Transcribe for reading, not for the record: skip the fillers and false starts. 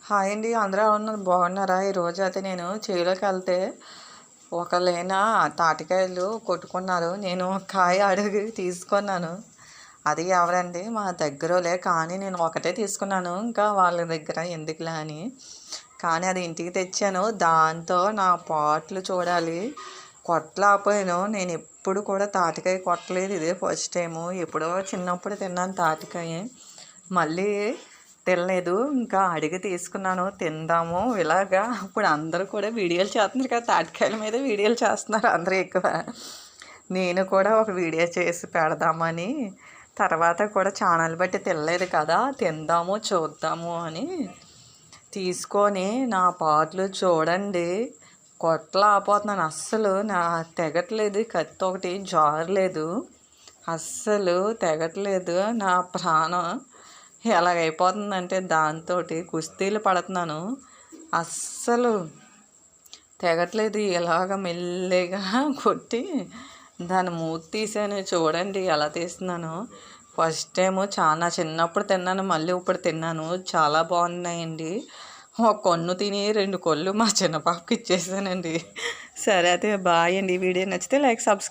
Hi అండి, అందరూ ఉన్నారు బాగున్నారా? ఈరోజు అయితే నేను చేలోకి వెళ్తే ఒకళ్ళైనా తాటికాయలు కొట్టుకున్నారు. నేను ఒక కాయ అడిగి తీసుకున్నాను. అది ఎవరండి, మా దగ్గరలే, కానీ నేను ఒకటే తీసుకున్నాను. ఇంకా వాళ్ళ దగ్గర ఎందుకులే అని, కానీ అది ఇంటికి తెచ్చాను. దాంతో నా పాట్లు చూడాలి, కొట్టలేకపోయాను. నేను ఎప్పుడు కూడా తాటికాయ కొట్టలేదు, ఇదే ఫస్ట్ టైము. ఎప్పుడో చిన్నప్పుడు తిన్నాను తాటికాయ, మళ్ళీ తినలేదు. ఇంకా అడిగి తీసుకున్నాను, తిందాము ఇలాగా. ఇప్పుడు అందరూ కూడా వీడియోలు చేస్తున్నారు కదా, తాటికాయల మీద వీడియోలు చేస్తున్నారు అందరూ ఎక్కువ. నేను కూడా ఒక వీడియో చేసి పెడదామని, తర్వాత కూడా ఛానల్ బట్టి తినలేదు కదా, తిందాము చూద్దాము అని తీసుకొని నా పాటలు చూడండి. కొట్టలేకపోతున్నాను అస్సలు, నా తెగట్లేదు. కత్తి ఒకటి జారలేదు, అస్సలు తెగట్లేదు. నా ప్రాణం ఎలాగైపోతుందంటే దాంతో కుస్తీలు పడుతున్నాను, అస్సలు తెగట్లేదు. ఇలాగ మెల్లిగా కొట్టి దాని మూతి తీసాను. చూడండి ఎలా తీస్తున్నాను. ఫస్ట్ టైము, చాలా చిన్నప్పుడు తిన్నాను, మళ్ళీ ఇప్పుడు తిన్నాను. చాలా బాగున్నాయండి. ఒక కొన్ను తిని 2 కొళ్ళు మా చిన్న పాపకి ఇచ్చేసానండి. సరే అయితే బాయ్ అండి. వీడియో నచ్చితే లైక్, సబ్స్క్రైబ్.